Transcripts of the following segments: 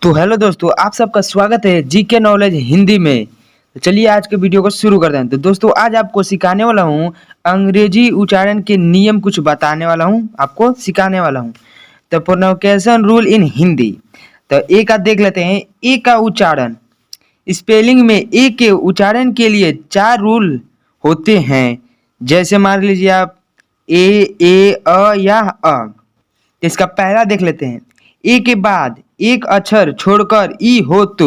तो हेलो दोस्तों, आप सबका स्वागत है जीके नॉलेज हिंदी में। तो चलिए आज के वीडियो को शुरू करते हैं। तो दोस्तों आज आपको सिखाने वाला हूँ अंग्रेजी उच्चारण के नियम, कुछ बताने वाला हूँ, आपको सिखाने वाला हूँ। तो प्रोनाउंसिएशन रूल इन हिंदी। तो ए का देख लेते हैं। ए का उच्चारण स्पेलिंग में ए के उच्चारण के लिए 4 रूल होते हैं। जैसे मान लीजिए आप ए अ या अ। इसका पहला देख लेते हैं। ए के बाद एक अक्षर छोड़कर ई हो तो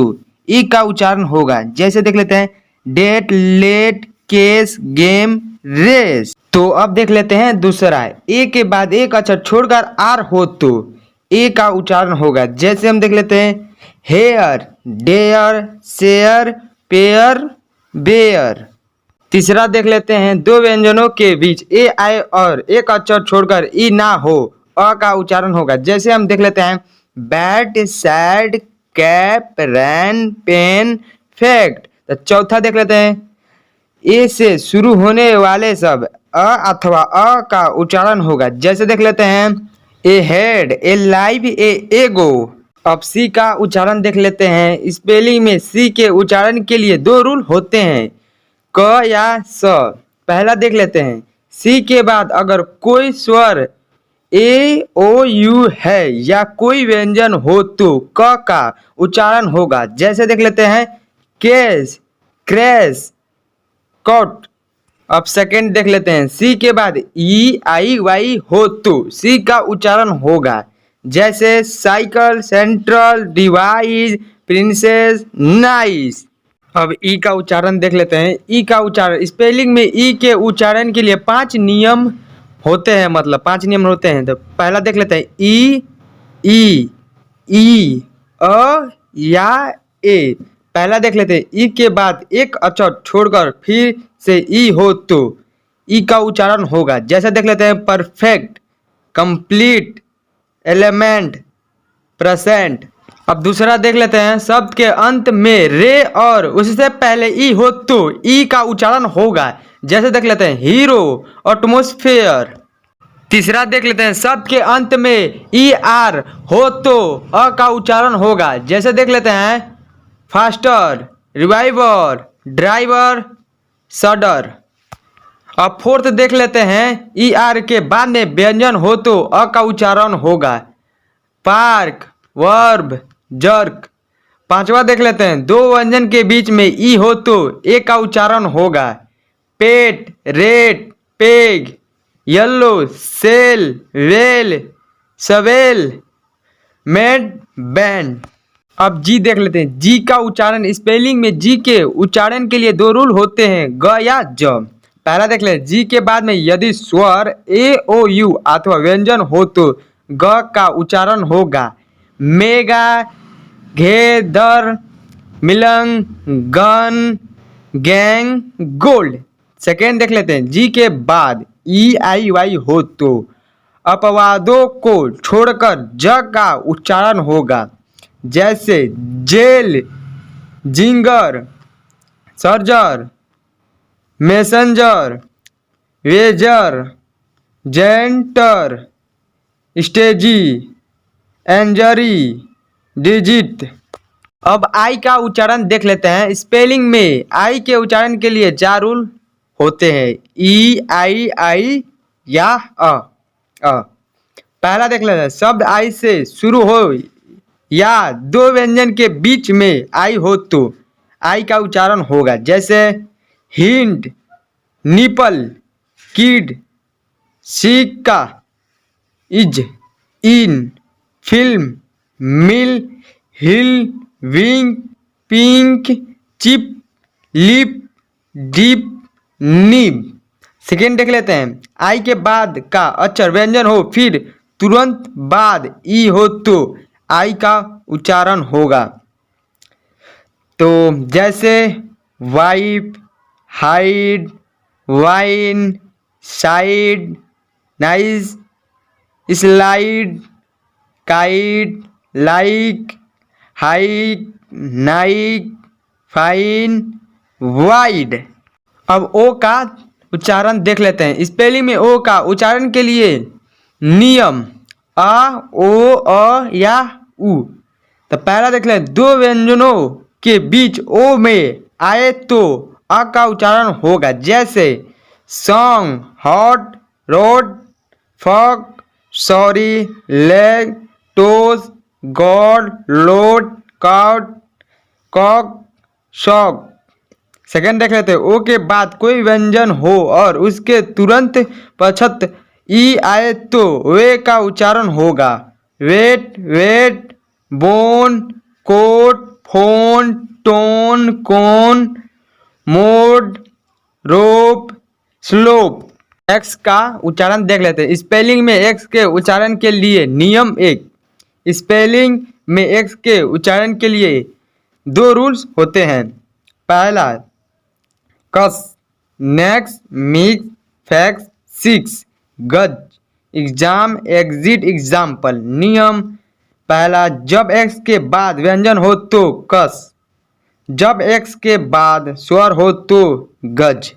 ए का उच्चारण होगा। जैसे देख लेते हैं date, late, case, game, race. तो अब देख लेते हैं दूसरा। ए के बाद एक अक्षर छोड़कर आर हो तो ए का उच्चारण होगा। जैसे हम देख लेते हैं hair, dare, share, pair, bear. तीसरा देख लेते हैं दो व्यंजनों के बीच ए आई और एक अक्षर छोड़कर ई ना हो अ का उच्चारण होगा। जैसे हम देख लेते हैं बैट, सैड, कैप, रैन, पेन, फैक्ट। तो चौथा देख लेते हैं ए से शुरू होने वाले सब अ अथवा अ का उच्चारण होगा। जैसे देख लेते हैं ए हेड, ए लाइव, ए एगो। अब सी का उच्चारण देख लेते हैं। स्पेलिंग में सी के उच्चारण के लिए 2 रूल होते हैं, क या स। पहला देख लेते हैं सी के बाद अगर कोई स्वर ए ओ यू है या कोई व्यंजन हो तो क का उच्चारण होगा। जैसे देख लेते हैं केस, क्रैश, कॉट। अब सेकंड देख लेते हैं सी के बाद ई आई वाई हो तो सी का उच्चारण होगा। जैसे cycle, central, device, princess, nice. अब ई का उच्चारण देख लेते हैं। ई का उच्चारण स्पेलिंग में ई के उच्चारण के लिए 5 नियम होते हैं, मतलब 5 नियम होते हैं। तो पहला देख लेते हैं ई अ या ए। पहला देख लेते हैं ई के बाद एक अक्षर छोड़कर फिर से ई हो तो ई का उच्चारण होगा। जैसे देख लेते हैं परफेक्ट, कंप्लीट, एलिमेंट, प्रेजेंट। अब दूसरा देख लेते हैं शब्द के अंत में रे और उससे पहले ई हो तो ई का उच्चारण होगा। जैसे देख लेते हैं हीरो, एटमॉस्फेयर। तीसरा देख लेते हैं शब्द के अंत में ई आर हो तो अ का उच्चारण होगा। जैसे देख लेते हैं फास्टर, रिवाइवर, ड्राइवर, सडर। अब फोर्थ देख लेते हैं ई आर के बाद में व्यंजन हो तो अ का उच्चारण होगा। Park, verb, jerk. पांचवा देख लेते हैं दो व्यंजन के बीच में ई हो तो ए का उच्चारण होगा। Pet, rate, peg, yellow, sell, well, swell, made, band. अब जी देख लेते हैं। जी का उच्चारण स्पेलिंग में जी के उच्चारण के लिए 2 रूल होते हैं, ग या ज। पहला देख लें जी के बाद में यदि स्वर ए ओ यू अथवा व्यंजन हो तो ग का उच्चारण होगा। मेगा, घेदर, मिलंग, गन, गैंग, गोल्ड। सेकेंड देख लेते हैं जी के बाद ई आई वाई हो तो अपवादों को छोड़कर ज का उच्चारण होगा। जैसे जेल, जिंगर, सर्जर, messenger, wager, gender, stagy, angry, digit. अब आई का उच्चारण देख लेते हैं। स्पेलिंग में आई के उच्चारण के लिए 4 रूल होते हैं, ई आई या अ। पहला देख लेते हैं शब्द आई से शुरू हो या 2 व्यंजन के बीच में आई हो तो आई का उच्चारण होगा। जैसे हिंट, निपल, किड, सिक्का, is, in, film, mill, hill, wing, pink, chip, lip, dip, nib. Second देख लेते हैं आई के बाद का अक्षर व्यंजन हो फिर तुरंत बाद ई हो तो आई का उच्चारण होगा। तो जैसे wipe, hide, wine, side, nice, slide, kite, like, hike, Naik, fine, wide. अब ओ का उच्चारण देख लेते हैं। स्पेलिंग में ओ का उच्चारण के लिए नियम आ, ओ, अ या उ। तो पहला देख लें, दो व्यंजनों के बीच ओ में आए तो अ का उच्चारण होगा, जैसे song, hot, road, fog, sorry, leg, toss, god, load, caught, cock, shock. Second देख लेते हैं, ओ के बाद कोई व्यंजन हो और उसके तुरंत पश्चात ई आए तो वे का उच्चारण होगा, wait, wait, bone, coat, phone, tone, cone, mode, rope, slope. X का उच्चारण देख लेते हैं। स्पेलिंग में एक्स के उच्चारण के लिए नियम एक। स्पेलिंग में एक्स के उच्चारण के लिए दो रूल्स होते हैं। पहला, कस, नेक्स्ट, मिक्स, फैक्स, सिक्स, गज, एग्जाम, एग्जिट, एग्जाम्पल। नियम पहला, जब एक्स के बाद व्यंजन हो तो कस, जब एक्स के बाद स्वर हो तो गज।